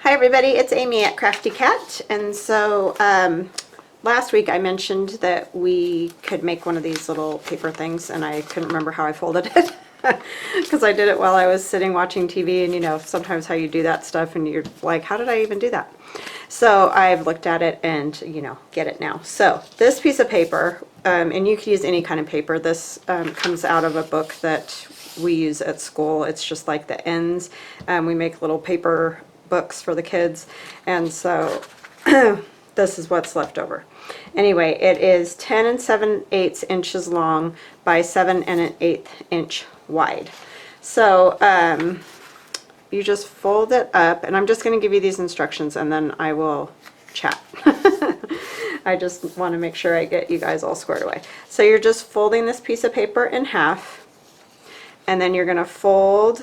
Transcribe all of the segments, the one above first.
Hi everybody, it's Amy at Crafty Cat, and so last week I mentioned that we could make one of these little paper things, and I couldn't remember how I folded it because I did it while I was sitting watching TV, and you know sometimes how you do that stuff and you're like, how did I even do that? So I've looked at it and you know get it now. So this piece of paper, and you can use any kind of paper, this comes out of a book that we use at school. It's just like the ends. We make little paper books for the kids, and so this is what's left over. Anyway, it is 10 7/8 inches long by 7 1/8 inch wide. So you just fold it up, and I'm just going to give you these instructions and then I will chat. I just want to make sure I get you guys all squared away. So you're just folding this piece of paper in half, and then you're going to fold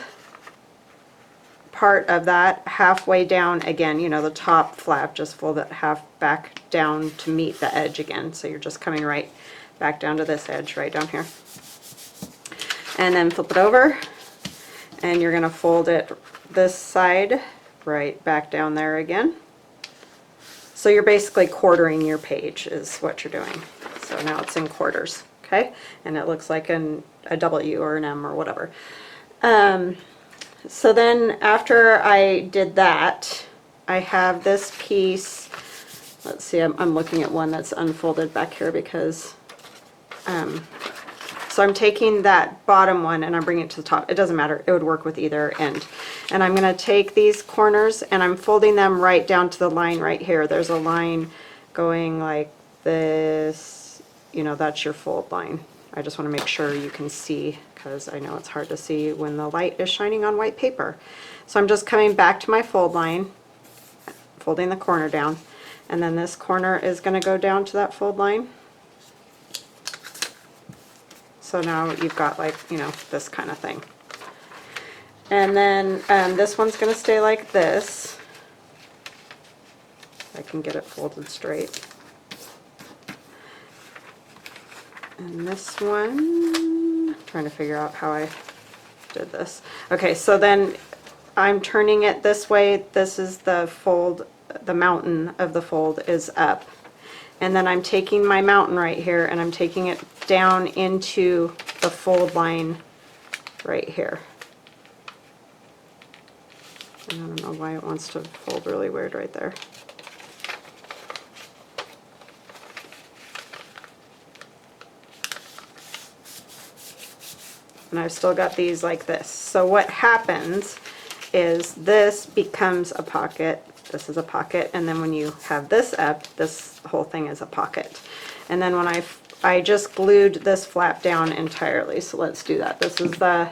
part of that halfway down again, you know, the top flap, just fold it half back down to meet the edge again. So you're just coming right back down to this edge right down here. And then flip it over, and you're going to fold it this side right back down there again. So you're basically quartering your page is what you're doing. So now it's in quarters, okay? And it looks like a W or an M or whatever. So then after I did that, I have this piece. Let's see, I'm looking at one that's unfolded back here because, so I'm taking that bottom one and I'm bringing it to the top. It doesn't matter, it would work with either end. And I'm going to take these corners and I'm folding them right down to the line right here. There's a line going like this, you know, that's your fold line. I just want to make sure you can see, because I know it's hard to see when the light is shining on white paper. So I'm just coming back to my fold line, folding the corner down, and then this corner is going to go down to that fold line. So now you've got, like, you know, this kind of thing. And then this one's going to stay like this. I can get it folded straight. And this one, trying to figure out how I did this. Okay, so then I'm turning it this way. This is the fold, the mountain of the fold is up. And then I'm taking my mountain right here and I'm taking it down into the fold line right here. And I don't know why it wants to fold really weird right there. And I've still got these like this. So what happens is this becomes a pocket, this is a pocket, and then when you have this up, this whole thing is a pocket. And then when I just glued this flap down entirely, so let's do that. This is the,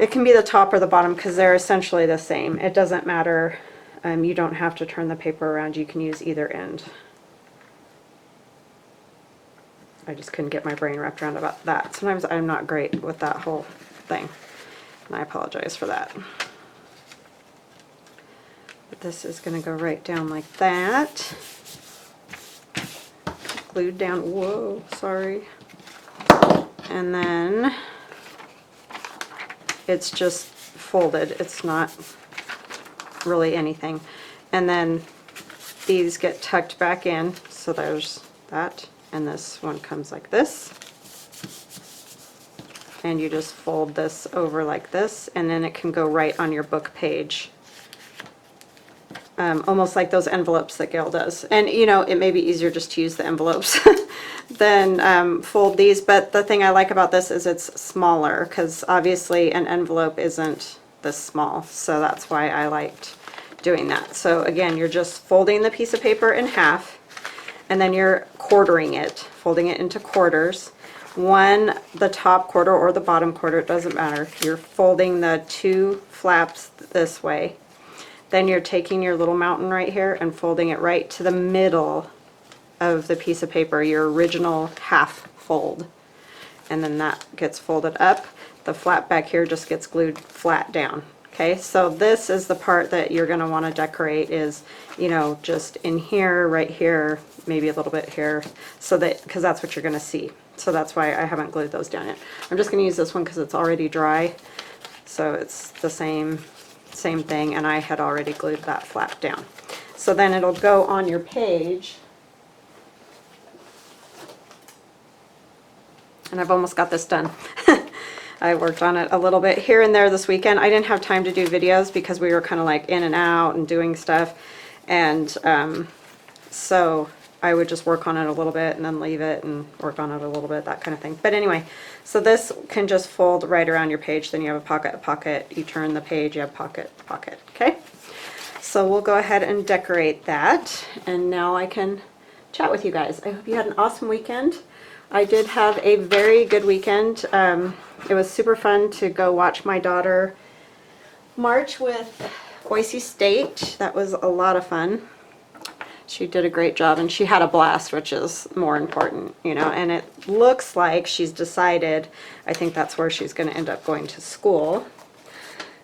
it can be the top or the bottom because they're essentially the same. It doesn't matter, you don't have to turn the paper around, you can use either end. I just couldn't get my brain wrapped around about that. Sometimes I'm not great with that whole thing, and I apologize for that. But this is going to go right down like that. Glued down, whoa, sorry. And then it's just folded. It's not really anything. And then these get tucked back in, so there's that. And this one comes like this, and you just fold this over like this, and then it can go right on your book page, almost like those envelopes that Gayle does. And you know, it may be easier just to use the envelopes than fold these, but the thing I like about this is it's smaller, because obviously an envelope isn't this small, so that's why I liked doing that. So again, you're just folding the piece of paper in half, and then you're quartering it, folding it into quarters. One, the top quarter or the bottom quarter, it doesn't matter. You're folding the two flaps this way. Then you're taking your little mountain right here and folding it right to the middle of the piece of paper, your original half fold. And then that gets folded up. The flap back here just gets glued flat down. Okay, so this is the part that you're going to want to decorate, is, you know, just in here, right here, maybe a little bit here, so that, because that's what you're going to see. So that's why I haven't glued those down yet. I'm just going to use this one because it's already dry, so it's the same same thing, and I had already glued that flap down. So then it'll go on your page. And I've almost got this done. I worked on it a little bit here and there this weekend. I didn't have time to do videos because we were kind of like in and out and doing stuff. And so I would just work on it a little bit and then leave it and work on it a little bit, that kind of thing. But anyway, so this can just fold right around your page. Then you have a pocket. You turn the page, you have pocket, okay? So we'll go ahead and decorate that. And now I can chat with you guys. I hope you had an awesome weekend. I did have a very good weekend. It was super fun to go watch my daughter march with Boise State. That was a lot of fun. She did a great job, and she had a blast, which is more important, you know, and it looks like she's decided, I think that's where she's going to end up going to school.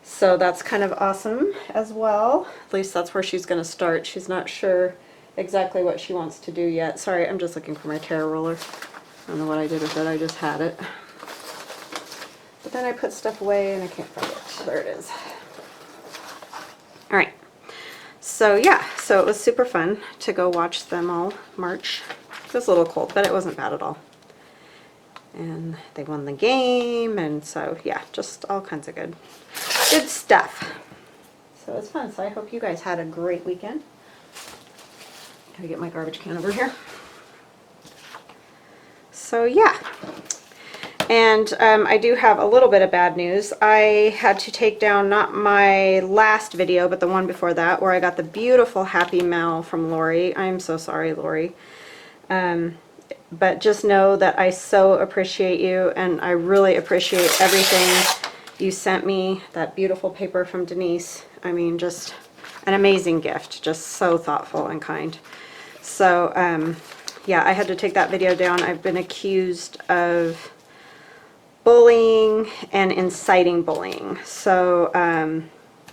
So that's kind of awesome as well. At least that's where she's going to start. She's not sure exactly what she wants to do yet. Sorry, I'm just looking for my Terra roller. I don't know what I did with it, I just had it. But then I put stuff away and I can't find it. There it is. Alright, so yeah, so it was super fun to go watch them all march. It was a little cold, but it wasn't bad at all. And they won the game, and so yeah, just all kinds of good stuff. So it was fun, so I hope you guys had a great weekend. Gotta get my garbage can over here. So yeah, and I do have a little bit of bad news. I had to take down not my last video, but the one before that, where I got the beautiful happy mail from Lori. I'm so sorry, Lori. But just know that I so appreciate you, and I really appreciate everything you sent me. That beautiful paper from Denise. I mean, just an amazing gift. Just so thoughtful and kind. So, yeah, I had to take that video down. I've been accused of bullying and inciting bullying. So,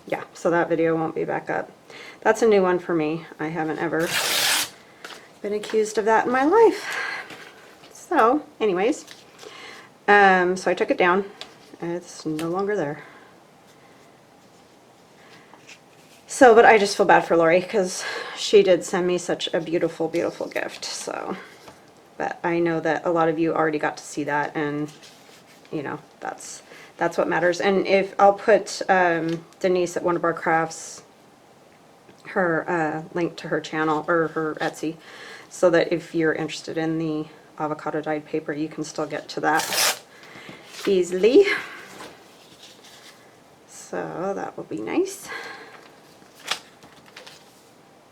yeah, so that video won't be back up. That's a new one for me. I haven't ever been accused of that in my life. So, anyways, so I took it down. It's no longer there. So, but I just feel bad for Lori because she did send me such a beautiful, beautiful gift. So, but I know that a lot of you already got to see that, and you know, that's what matters. And if I'll put Denise at One of Our Crafts, her link to her channel or her Etsy, so that if you're interested in the avocado dyed paper, you can still get to that easily. So that will be nice.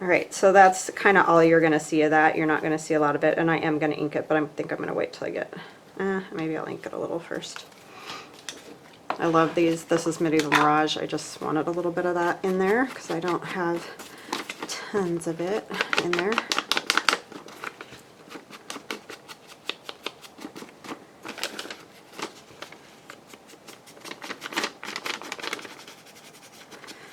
Alright, so that's kind of all you're going to see of that. You're not going to see a lot of it, and I am going to ink it, but I think I'm going to wait till I get, maybe I'll ink it a little first. I love these. This is Medieval Mirage. I just wanted a little bit of that in there because I don't have tons of it in there.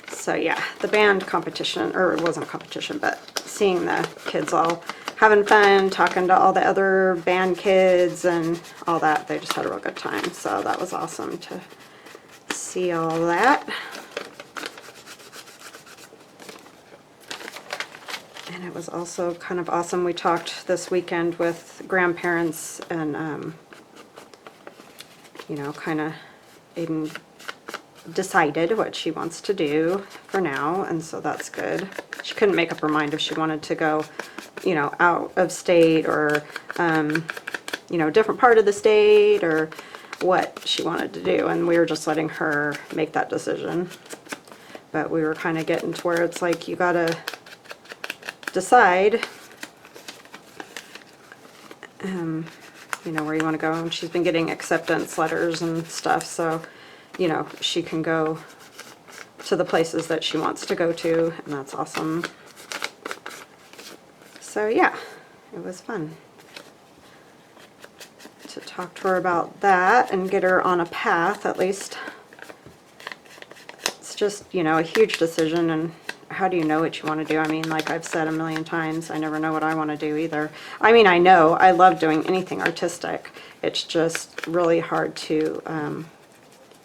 So yeah, the band competition, or it wasn't a competition, but seeing the kids all having fun, talking to all the other band kids and all that, they just had a real good time. So that was awesome to see all that. And it was also kind of awesome. We talked this weekend with grandparents, and you know, kind of Aiden decided what she wants to do for now, and so that's good. She couldn't make up her mind if she wanted to go, you know, out of state, or you know, different part of the state, or what she wanted to do, and we were just letting her make that decision. But we were kind of getting to where it's like, you gotta decide you know, where you want to go. And she's been getting acceptance letters and stuff, so you know, she can go to the places that she wants to go to, and that's awesome. So yeah, it was fun to talk to her about that and get her on a path, at least. It's just, you know, a huge decision, and how do you know what you want to do? I mean, like I've said a million times, I never know what I want to do either. I mean, I know I love doing anything artistic. It's just really hard to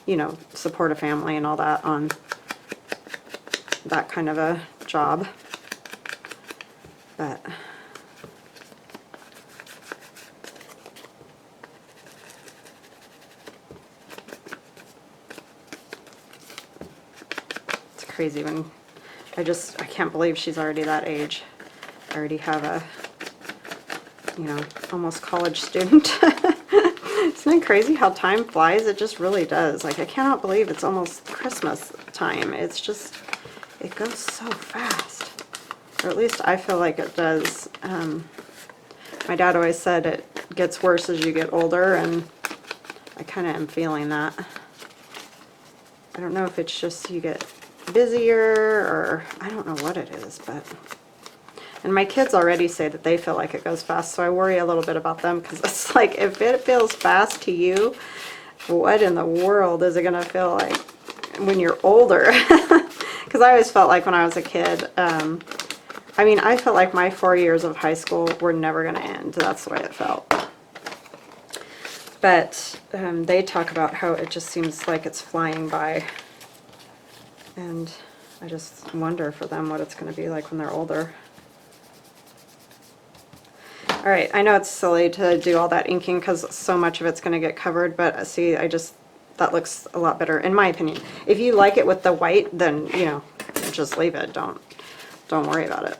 you know, support a family and all that on that kind of a job. But it's crazy when I can't believe she's already that age. I already have a, you know, almost college student. Isn't it crazy how time flies? It just really does. Like, I cannot believe it's almost Christmas time. It's just, it goes so fast. Or at least I feel like it does. My dad always said it gets worse as you get older, and I kind of am feeling that. I don't know if it's just you get busier, or I don't know what it is, but... And my kids already say that they feel like it goes fast, so I worry a little bit about them, because it's like, if it feels fast to you, what in the world is it going to feel like when you're older? Because I always felt like when I was a kid, I mean, I felt like my 4 years of high school were never going to end. That's the way it felt. But they talk about how it just seems like it's flying by. And I just wonder for them what it's going to be like when they're older. All right, I know it's silly to do all that inking because so much of it's going to get covered, but see, that looks a lot better, in my opinion. If you like it with the white, then, you know, just leave it. Don't worry about it.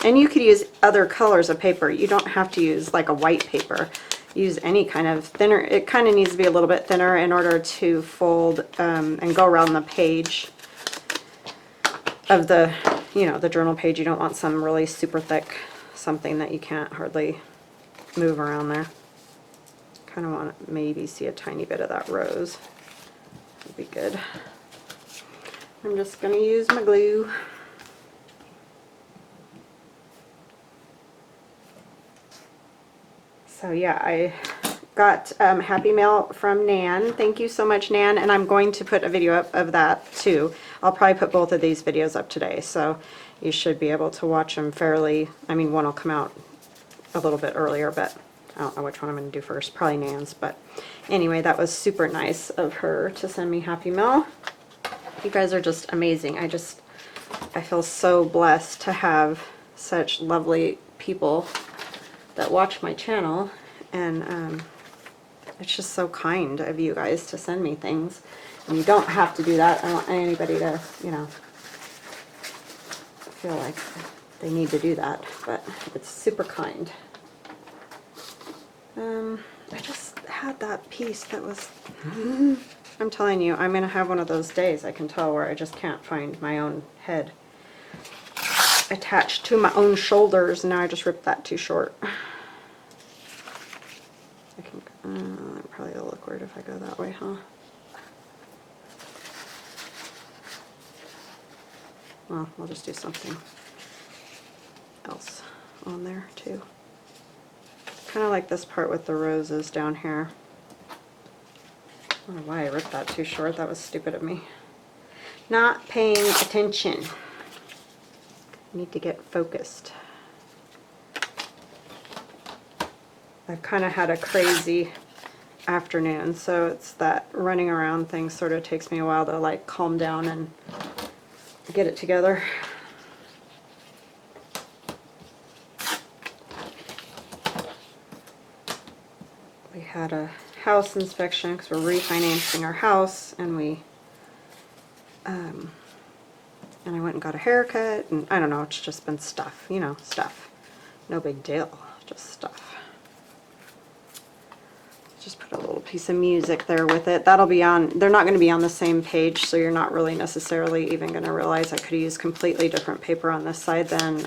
And you could use other colors of paper. You don't have to use like a white paper. Use any kind of thinner. It kind of needs to be a little bit thinner in order to fold and go around the page of the, you know, the journal page. You don't want some really super thick something that you can't hardly move around there. Kind of want to maybe see a tiny bit of that rose. Would be good. I'm just going to use my glue. So yeah, I got Happy Mail from Nan. Thank you so much, Nan. And I'm going to put a video up of that too. I'll probably put both of these videos up today, so you should be able to watch them fairly. I mean, one will come out a little bit earlier, but I don't know which one I'm going to do first. Probably Nan's, but anyway, that was super nice of her to send me Happy Mail. You guys are just amazing. I feel so blessed to have such lovely people that watch my channel, and it's just so kind of you guys to send me things. And you don't have to do that. I don't want anybody to, you know, feel like they need to do that, but it's super kind. I just had that piece that was, I'm telling you, I'm going to have one of those days, I can tell, where I just can't find my own head attached to my own shoulders. Now I just ripped that too short. I can, probably will look weird if I go that way, huh? Well, we'll just do something else on there too. Kind of like this part with the roses down here. I don't know why I ripped that too short. That was stupid of me. Not paying attention. Need to get focused. I've kind of had a crazy afternoon, so it's that running around thing sort of takes me a while to like calm down and get it together. We had a house inspection because we're refinancing our house, and and I went and got a haircut, and I don't know, it's just been stuff, you know, stuff. No big deal, just stuff. Just put a little piece of music there with it. That'll be on, they're not going to be on the same page, so you're not really necessarily even going to realize I could have used completely different paper on this side than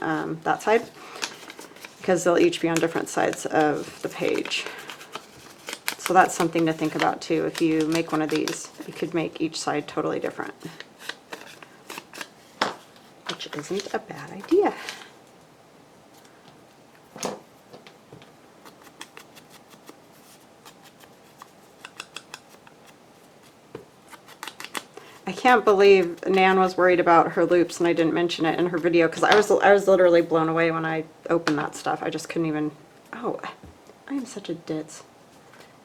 that side, because they'll each be on different sides of the page. So that's something to think about too. If you make one of these, you could make each side totally different, which isn't a bad idea. I can't believe Nan was worried about her loops and I didn't mention it in her video, because I was literally blown away when I opened that stuff. I just couldn't even, oh, I am such a ditz.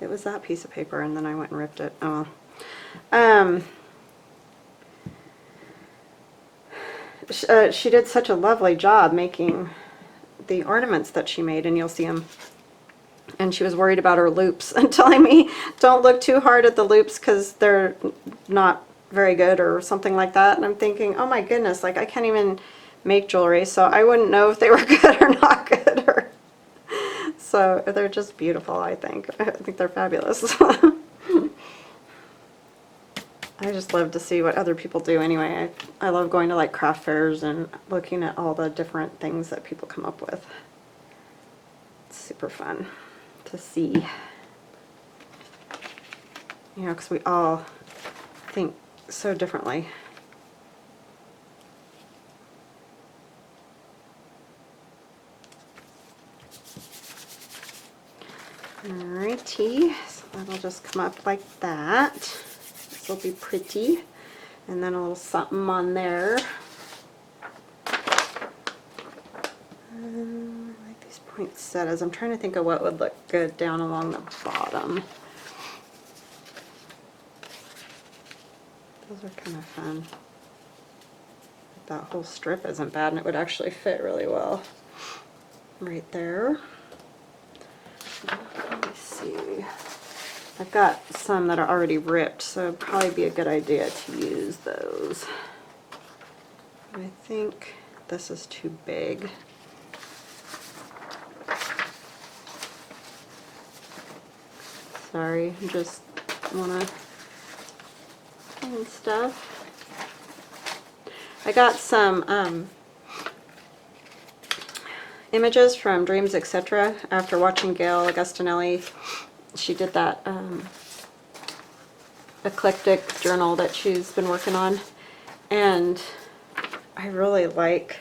It was that piece of paper and then I went and ripped it. Oh. she did such a lovely job making the ornaments that she made, and you'll see them. And she was worried about her loops and telling me don't look too hard at the loops because they're not very good or something like that. And I'm thinking, oh my goodness, like I can't even make jewelry, so I wouldn't know if they were good or not good. Or so they're just beautiful, I think. I think they're fabulous. I just love to see what other people do anyway. I love going to like craft fairs and looking at all the different things that people come up with. It's super fun to see. You know, because we all think so differently. Alrighty, so that'll just come up like that. This will be pretty. And then a little something on there. I like these poinsettias. I'm trying to think of what would look good down along the bottom. Those are kind of fun. That whole strip isn't bad, and it would actually fit really well right there. Let me see. I've got some that are already ripped, so it'd probably be a good idea to use those. I think this is too big. Sorry, I just want to find stuff. I got some images from Dreams, etc. after watching Gayle Augustinelli. She did that eclectic journal that she's been working on, and I really like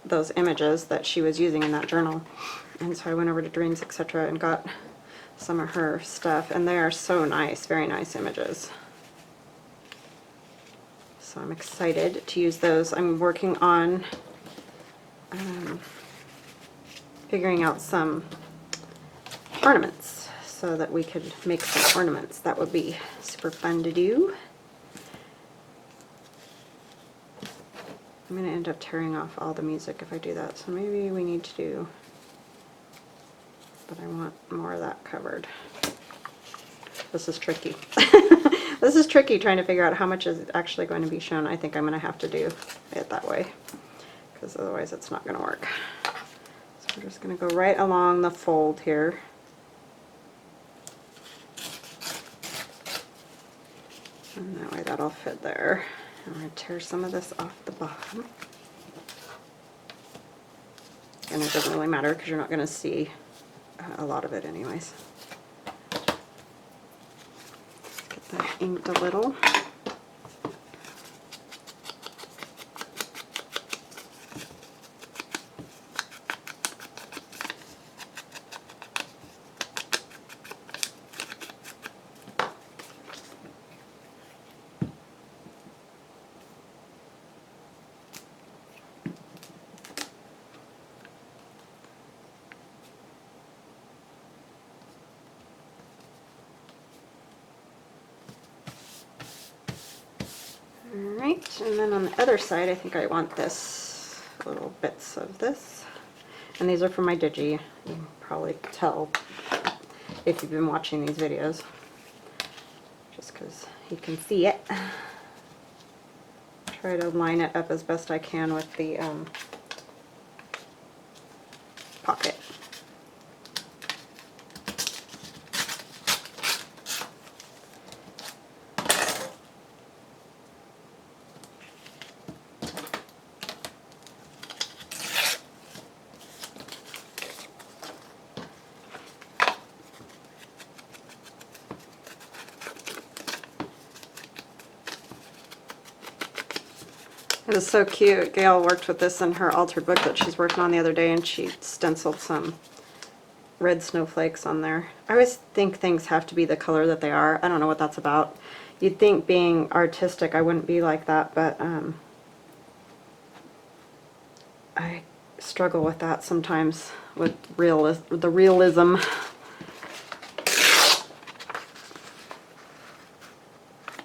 those images that she was using in that journal, and so I went over to Dreams, etc. and got some of her stuff, and they are so nice, very nice images. So I'm excited to use those. I'm working on figuring out some ornaments so that we could make some ornaments. That would be super fun to do. I'm going to end up tearing off all the music if I do that, so maybe we need to do, but I want more of that covered. This is tricky. This is tricky trying to figure out how much is actually going to be shown. I think I'm going to have to do it that way because otherwise it's not going to work. So we're just going to go right along the fold here. And that way that'll fit there. I'm going to tear some of this off the bottom. And it doesn't really matter because you're not going to see a lot of it anyways. That inked a little. Alright, and then on the other side I think I want this, little bits of this. And these are from my Digi. You can probably tell if you've been watching these videos, just because you can see it. Try to line it up as best I can with the pocket. It was so cute. Gayle worked with this in her altered book that she's working on the other day, and she stenciled some red snowflakes on there. I always think things have to be the color that they are. I don't know what that's about. You'd think being artistic I wouldn't be like that, but I struggle with that sometimes, with the realism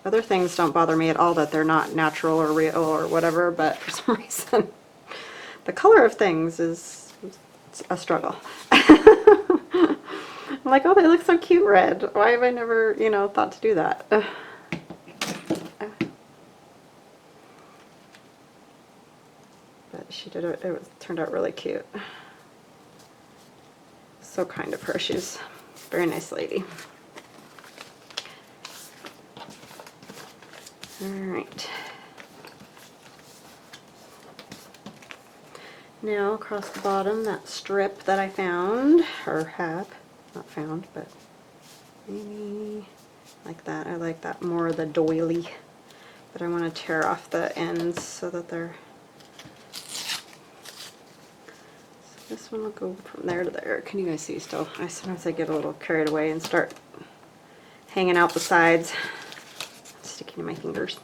Other things don't bother me at all that they're not natural or real or whatever, but for some reason the color of things is a struggle. I'm like, oh, they look so cute red. Why have I never, you know, thought to do that? But she did it. Turned out really cute. So kind of her. She's a very nice lady. All right. Now across the bottom, that strip that I found, or have, not found, but maybe like that. I like that more, the doily, but I want to tear off the ends so that they're, so this one will go from there to there. Can you guys see still? Sometimes I get a little carried away and start hanging out the sides, sticking to my fingers.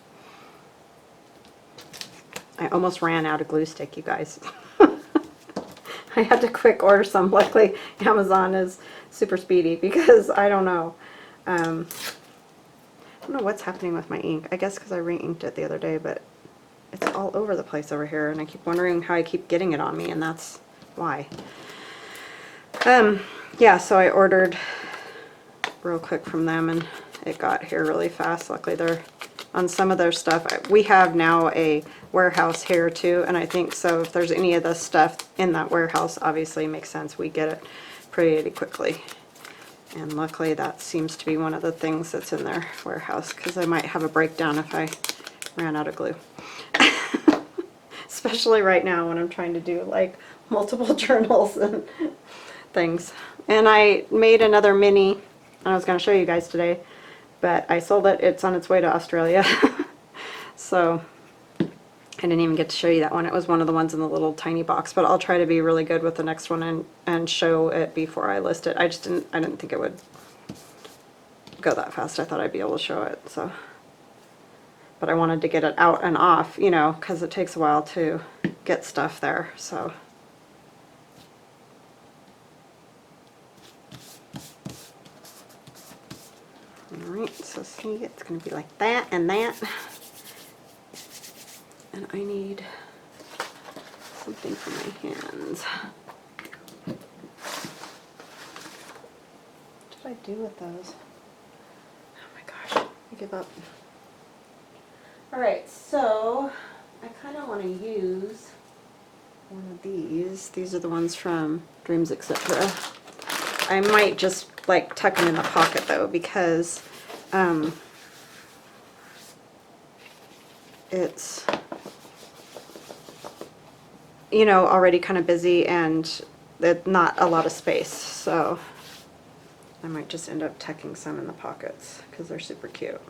I almost ran out of glue stick, you guys. I had to quick order some. Luckily, Amazon is super speedy because I don't know. I don't know what's happening with my ink. I guess because I re-inked it the other day, but it's all over the place over here, and I keep wondering how I keep getting it on me, and that's why. Yeah, so I ordered real quick from them, and it got here really fast. Luckily, they're on some of their stuff. We have now a warehouse here too, and I think so if there's any of the stuff in that warehouse, obviously it makes sense we get it pretty quickly. And luckily that seems to be one of the things that's in their warehouse, because I might have a breakdown if I ran out of glue. Especially right now when I'm trying to do like multiple journals and things. And I made another mini, I was going to show you guys today, but I sold it. It's on its way to Australia. So I didn't even get to show you that one. It was one of the ones in the little tiny box, but I'll try to be really good with the next one and show it before I list it. I didn't think it would go that fast. I thought I'd be able to show it, so. But I wanted to get it out and off, you know, because it takes a while to get stuff there, so. Alright, so see, it's going to be like that and that. And I need something for my hands. What did I do with those? Oh my gosh, I give up. Alright, so I kind of want to use one of these. These are the ones from Dreams, etc. I might just like tuck them in the pocket though, because it's, you know, already kind of busy and there's not a lot of space, so I might just end up tucking some in the pockets because they're super cute.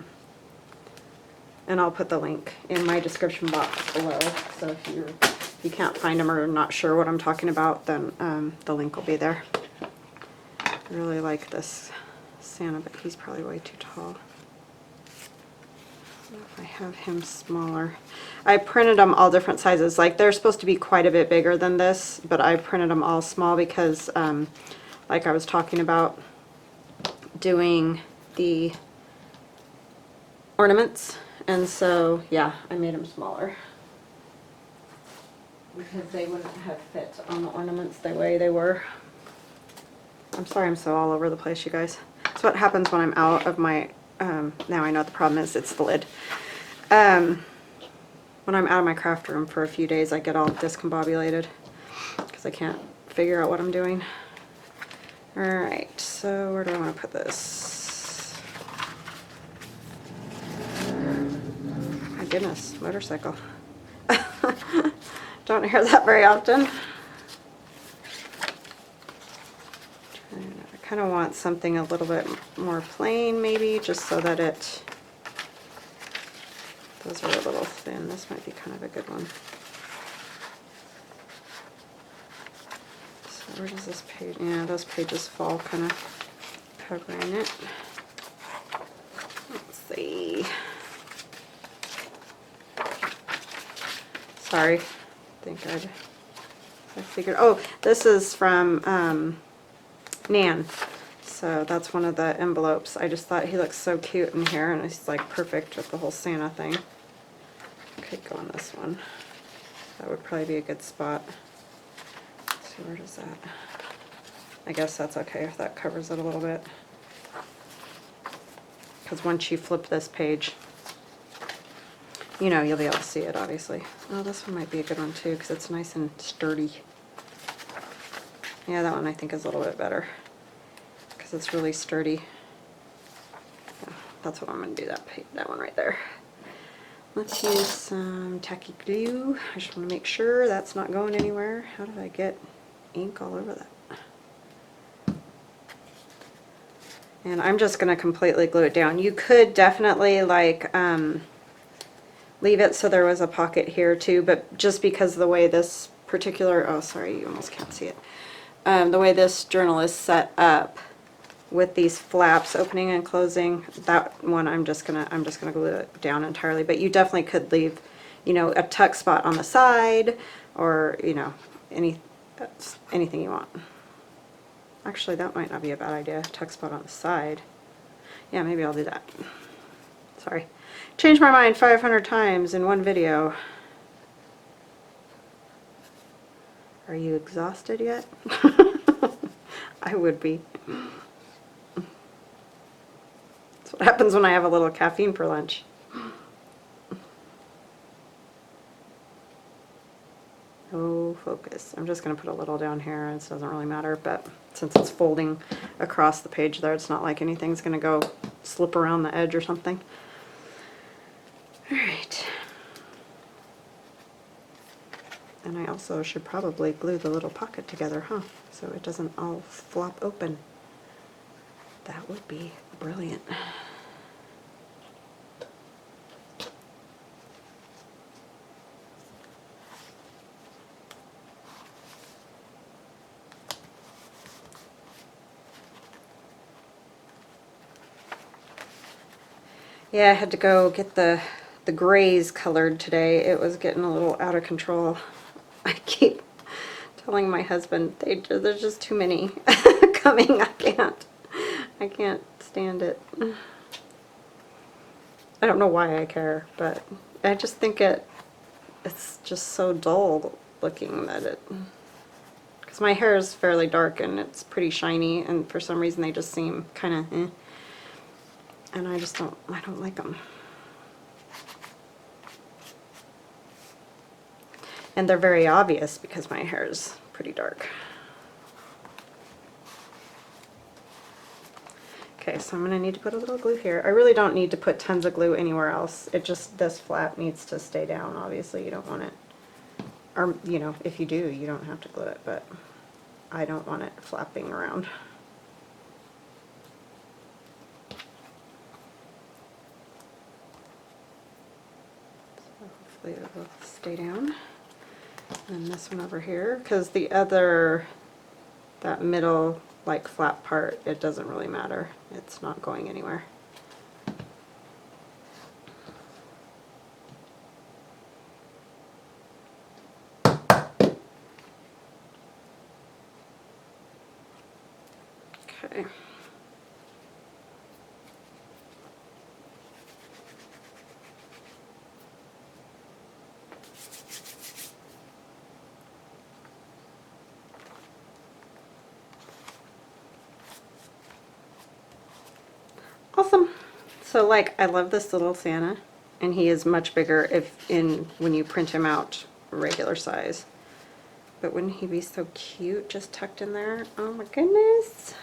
And I'll put the link in my description box below, so if you can't find them or are not sure what I'm talking about, then the link will be there. I really like this Santa, but he's probably way too tall. If I have him smaller. I printed them all different sizes. Like they're supposed to be quite a bit bigger than this, but I printed them all small because like I was talking about doing the ornaments, and so yeah, I made them smaller because they wouldn't have fit on the ornaments the way they were. I'm sorry I'm so all over the place, you guys. That's what happens when I'm out of my, now I know the problem is it's the lid. When I'm out of my craft room for a few days, I get all discombobulated because I can't figure out what I'm doing. Alright, so where do I want to put this? My goodness, motorcycle. Don't hear that very often. I kind of want something a little bit more plain, maybe, just so that it, those are a little thin. This might be kind of a good one. So where does this page, yeah, those pages fall kind of covering it. Let's see. Sorry, I figured, oh, this is from Nan. So that's one of the envelopes. I just thought he looks so cute in here, and he's like perfect with the whole Santa thing. Could go on this one. That would probably be a good spot. Let's see, where does that? I guess that's okay if that covers it a little bit. Because once you flip this page, you know, you'll be able to see it, obviously. Oh, this one might be a good one too, because it's nice and sturdy. Yeah, that one I think is a little bit better, because it's really sturdy. Yeah, that's what I'm going to do, that one right there. Let's use some tacky glue. I just want to make sure that's not going anywhere. How did I get ink all over that? And I'm just going to completely glue it down. You could definitely like leave it so there was a pocket here too, but just because of the way this particular, oh sorry, you almost can't see it. The way this journal is set up with these flaps opening and closing, that one I'm just gonna glue it down entirely. But you definitely could leave, you know, a tuck spot on the side, or you know, anything you want. Actually, that might not be a bad idea. Tuck spot on the side. Yeah, maybe I'll do that. Sorry. Changed my mind 500 times in one video. Are you exhausted yet? I would be. That's what happens when I have a little caffeine for lunch. Oh, focus. I'm just going to put a little down here. It doesn't really matter, but since it's folding across the page there, it's not like anything's going to go slip around the edge or something. All right. And I also should probably glue the little pocket together, huh? So it doesn't all flop open. That would be brilliant. Yeah, I had to go get the grays colored today. It was getting a little out of control. I keep telling my husband, there's just too many coming. I can't stand it. I don't know why I care, but I just think it's just so dull looking that it, because my hair is fairly dark and it's pretty shiny, and for some reason they just seem kind of and I don't like them. And they're very obvious because my hair is pretty dark. Okay, so I'm going to need to put a little glue here. I really don't need to put tons of glue anywhere else. It just, this flap needs to stay down. Obviously you don't want it, or you know, if you do, you don't have to glue it, but I don't want it flapping around. So hopefully it will stay down. And this one over here, because the other, that middle like flap part, it doesn't really matter. It's not going anywhere. Okay. Awesome. So like, I love this little Santa, and he is much bigger when you print him out regular size. But wouldn't he be so cute just tucked in there? Oh my goodness.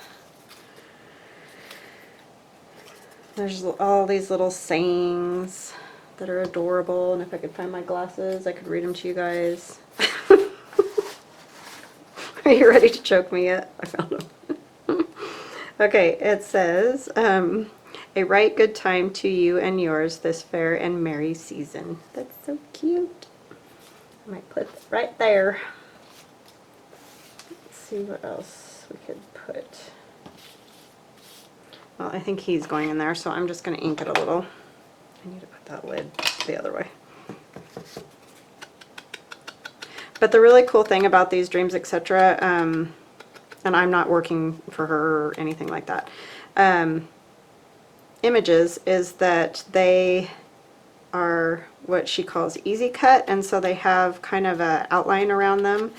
There's all these little sayings that are adorable, and if I could find my glasses, I could read them to you guys. Are you ready to choke me yet? I found them. Okay, it says, a right good time to you and yours this fair and merry season. That's so cute. I might put that right there. Let's see what else we could put. Well, I think he's going in there, so I'm just going to ink it a little. I need to put that lid the other way. But the really cool thing about these Dreams, etc., and I'm not working for her or anything like that, Images, is that they are what she calls easy cut, and so they have kind of a outline around them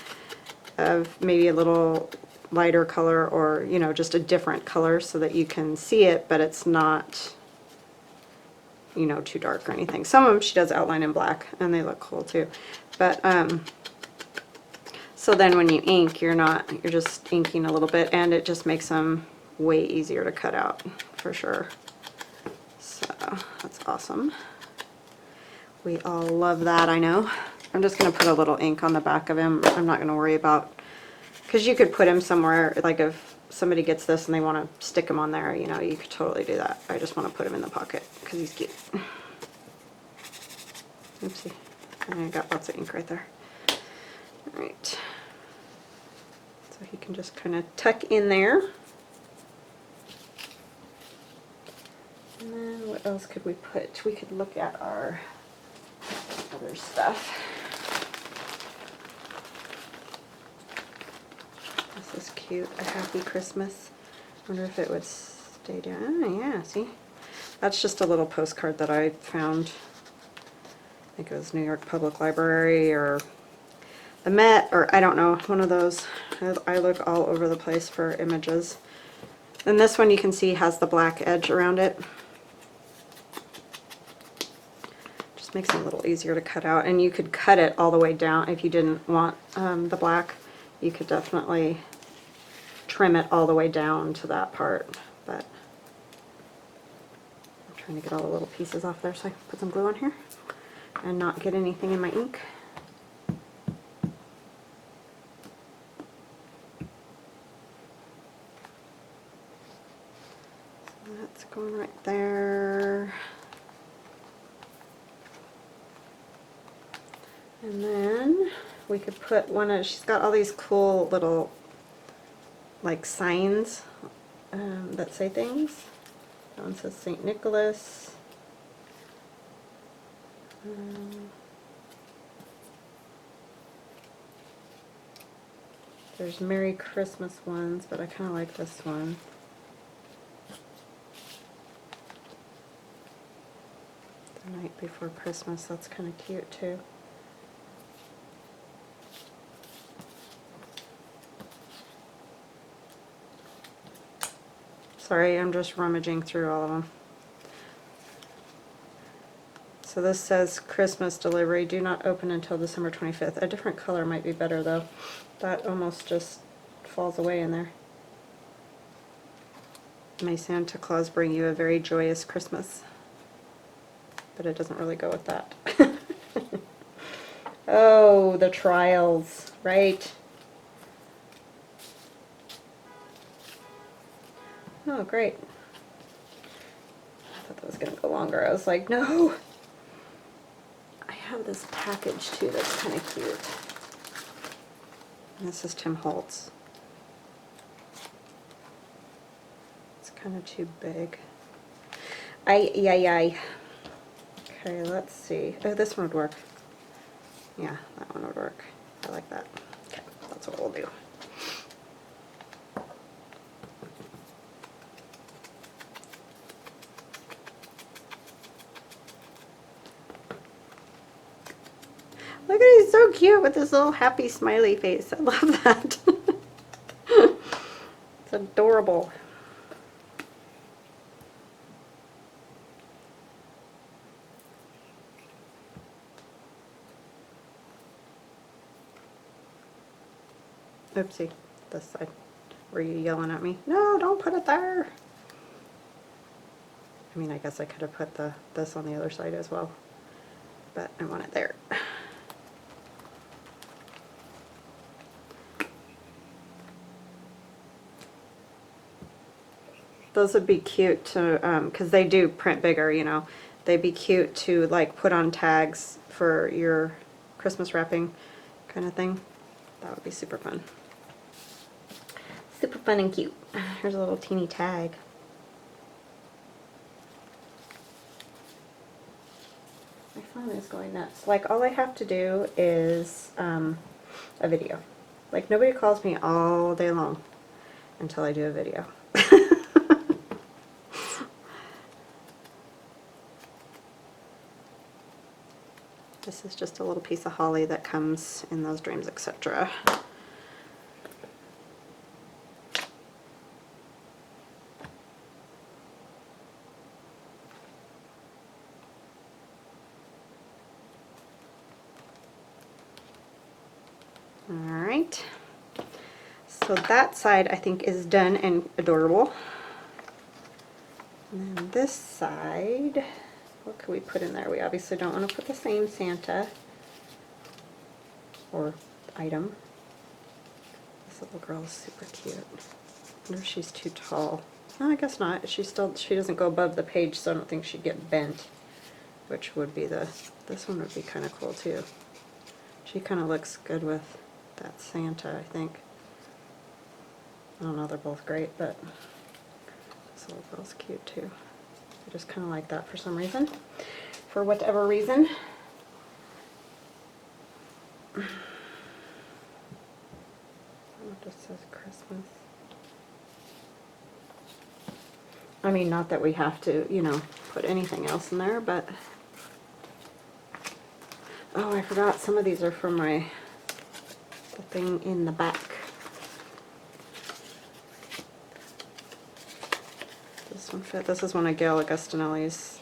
of maybe a little lighter color, or you know, just a different color so that you can see it, but it's not, you know, too dark or anything. Some of them she does outline in black and they look cool too. But so then when you ink, you're just inking a little bit, and it just makes them way easier to cut out for sure. So that's awesome. We all love that, I know. I'm just going to put a little ink on the back of him. I'm not going to worry about, because you could put him somewhere, like if somebody gets this and they want to stick him on there, you know, you could totally do that. I just want to put him in the pocket because he's cute. Oopsie. I got lots of ink right there. All right. So he can just kind of tuck in there. And then what else could we put? We could look at our other stuff. This is cute. A Happy Christmas. I wonder if it would stay down. Oh, yeah, see? That's just a little postcard that I found. I think it was New York Public Library or the Met, or I don't know, one of those. I look all over the place for images. And this one you can see has the black edge around it. Just makes it a little easier to cut out. And you could cut it all the way down if you didn't want the black. You could definitely trim it all the way down to that part. But I'm trying to get all the little pieces off there so I can put some glue on here and not get anything in my ink. So that's going right there. And then we could put one of, she's got all these cool little like signs that say things. That one says St. Nicholas. There's Merry Christmas ones, but I kind of like this one. The Night Before Christmas, that's kind of cute too. Sorry, I'm just rummaging through all of them. So this says Christmas delivery, do not open until December 25th. A different color might be better though. That almost just falls away in there. May Santa Claus bring you a very joyous Christmas. But it doesn't really go with that. Oh, the trials, right? Oh, great. I thought that was going to go longer. I was like, no. I have this package too that's kind of cute. And this is Tim Holtz. It's kind of too big. Ay. Okay, let's see. Oh, this one would work. Yeah, that one would work. I like that. Okay, that's what we'll do. Look at it, he's so cute with this little happy smiley face. I love that. It's adorable. Oopsie, this side. Were you yelling at me? No, don't put it there. I mean, I guess I could have put this on the other side as well, but I want it there. Those would be cute to, because they do print bigger, you know. They'd be cute to like put on tags for your Christmas wrapping kind of thing. That would be super fun. Super fun and cute. Here's a little teeny tag. My phone is going nuts. Like, all I have to do is a video. Like, nobody calls me all day long. until I do a video. This is just a little piece of holly that comes in those dreams, etc. Alright, so that side I think is done and adorable. And then this side, what could we put in there? We obviously don't want to put the same Santa or item. This little girl is super cute. I wonder if she's too tall. No, I guess not. She doesn't go above the page, so I don't think she'd get bent, which would be this one would be kind of cool too. She kind of looks good with that Santa, I think. I don't know, they're both great, but this little girl's cute too. I just kind of like that for some reason. For whatever reason. It just says Christmas. I mean, not that we have to, you know, put anything else in there, but... Oh, I forgot, some of these are from the thing in the back. This one fit. This is one of Gayle Augustinelli's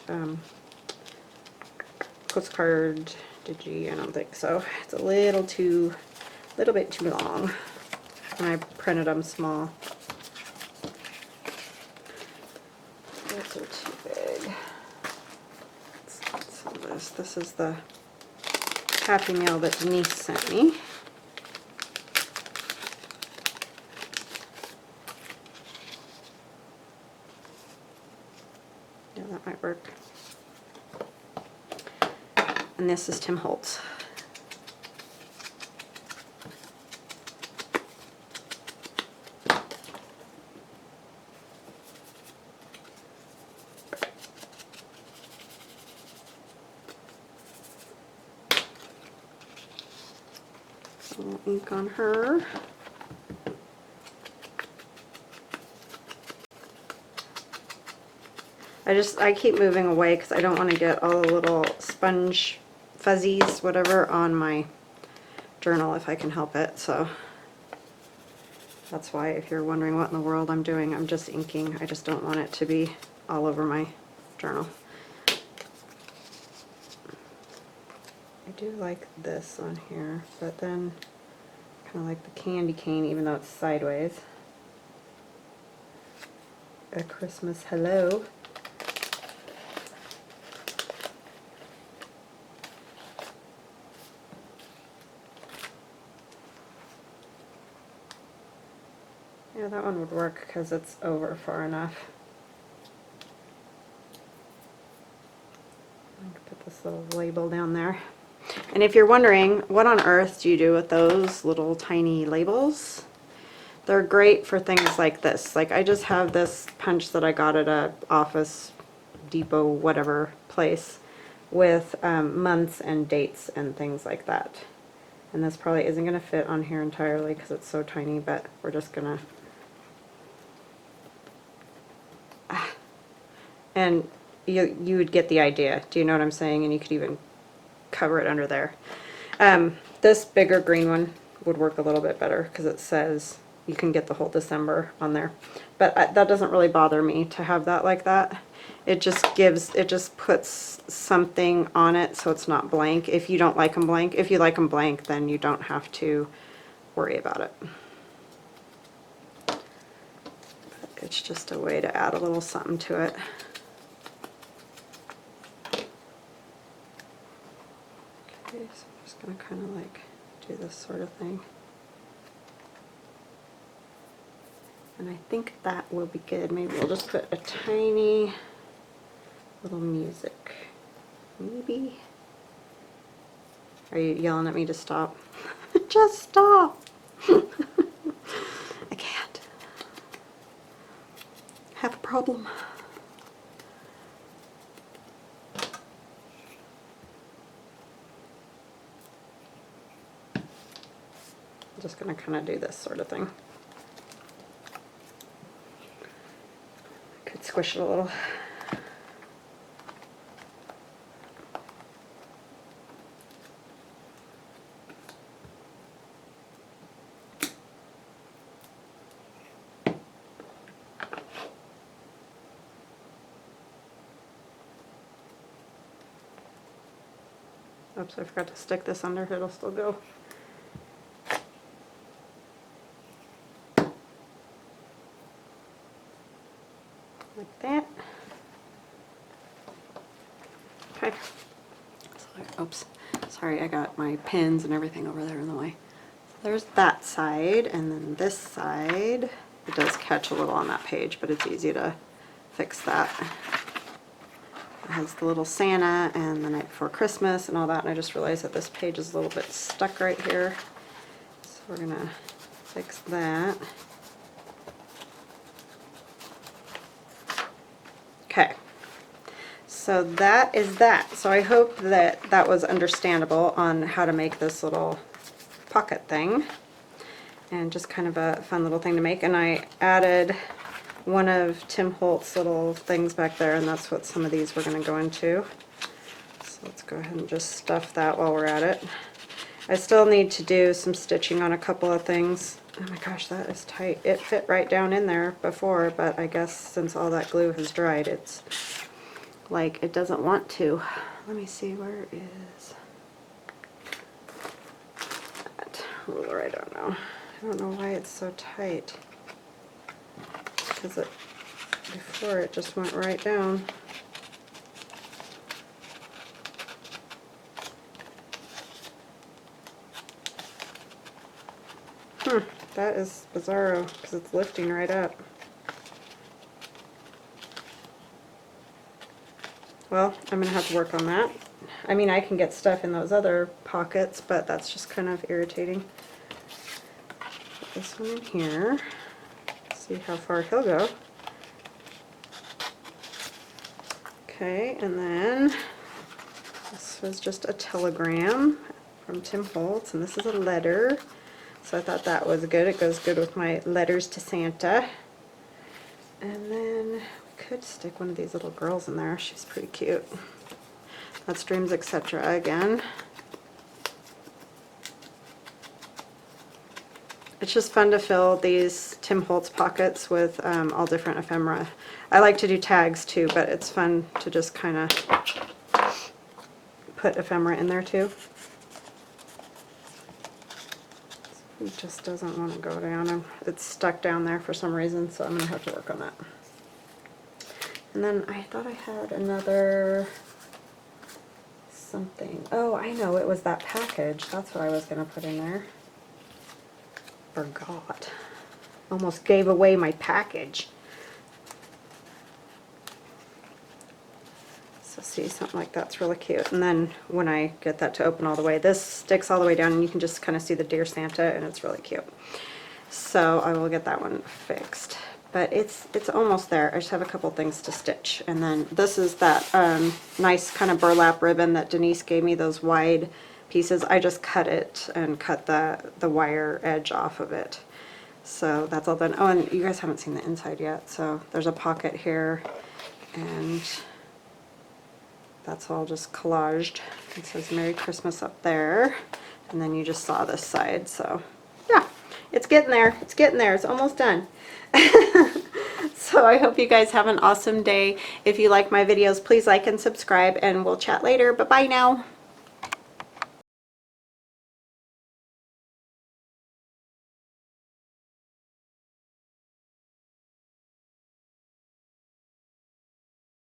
postcard. Did you? I don't think so. It's a little bit too long, and I printed them small. Those are too big. Let's get some of this. This is the Happy Meal that Denise sent me. Yeah, that might work. And this is Tim Holtz. A little ink on her. I keep moving away because I don't want to get all the little sponge fuzzies, whatever, on my journal if I can help it. So that's why, if you're wondering what in the world I'm doing, I'm just inking. I just don't want it to be all over my journal. I do like this on here, but then kind of like the candy cane, even though it's sideways. A Christmas hello. Yeah, that one would work because it's over far enough. I can put this little label down there. And if you're wondering, what on earth do you do with those little tiny labels? They're great for things like this. Like, I just have this punch that I got at a Office Depot whatever place with months and dates and things like that. And this probably isn't going to fit on here entirely because it's so tiny, but we're just going to... And you would get the idea. Do you know what I'm saying? And you could even cover it under there. This bigger green one would work a little bit better because it says you can get the whole December on there. But that doesn't really bother me to have that like that. It just puts something on it so it's not blank. If you don't like them blank, if you like them blank, then you don't have to worry about it. But it's just a way to add a little something to it. Okay, so I'm just going to kind of like do this sort of thing. And I think that will be good. Maybe we'll just put a tiny little music. Maybe. Are you yelling at me to stop? Just stop! I can't. Have a problem. I'm just going to kind of do this sort of thing. squish it a little. Oops, I forgot to stick this under, it'll still go. Like that. Okay. So, oops, sorry, I got my pins and everything over there in the way. So there's that side, and then this side, it does catch a little on that page, but it's easy to fix that. It has the little Santa and the night before Christmas and all that, and I just realized that this page is a little bit stuck right here. So we're gonna fix that. Okay, so that is that. So I hope that that was understandable on how to make this little pocket thing, and just kind of a fun little thing to make. And I added one of Tim Holtz's little things back there, and that's what some of these were going to go into. So let's go ahead and just stuff that while we're at it. I still need to do some stitching on a couple of things. Oh my gosh, that is tight. It fit right down in there before, but I guess since all that glue has dried, it's like it doesn't want to. Let me see, where is that ruler? I don't know. I don't know why it's so tight. Because before it just went right down. That is bizarro because it's lifting right up. Well, I'm going to have to work on that. I mean, I can get stuff in those other pockets, but that's just kind of irritating. Put this one in here. See how far he'll go. Okay, and then this was just a telegram from Tim Holtz, and this is a letter. So I thought that was good. It goes good with my letters to Santa. And then we could stick one of these little girls in there. She's pretty cute. That's Dreams, Etc. again. It's just fun to fill these Tim Holtz pockets with all different ephemera. I like to do tags too, but it's fun to just kind of put ephemera in there too. It just doesn't want to go down, and it's stuck down there for some reason, so I'm going to have to work on that. And then I thought I had another something. Oh, I know, it was that package. That's what I was going to put in there. Forgot. Almost gave away my package. So see, something like that's really cute. And then when I get that to open all the way, this sticks all the way down, and you can just kind of see the Dear Santa, and it's really cute. So I will get that one fixed. But it's almost there. I just have a couple things to stitch. And then this is that nice kind of burlap ribbon that Denise gave me, those wide pieces. I just cut it and cut the wire edge off of it. So that's all done. Oh, and you guys haven't seen the inside yet. So there's a pocket here, and that's all just collaged. It says Merry Christmas up there, and then you just saw this side. So yeah, it's getting there. It's getting there. It's almost done. So I hope you guys have an awesome day. If you like my videos, please like and subscribe, and we'll chat later. Bye-bye now.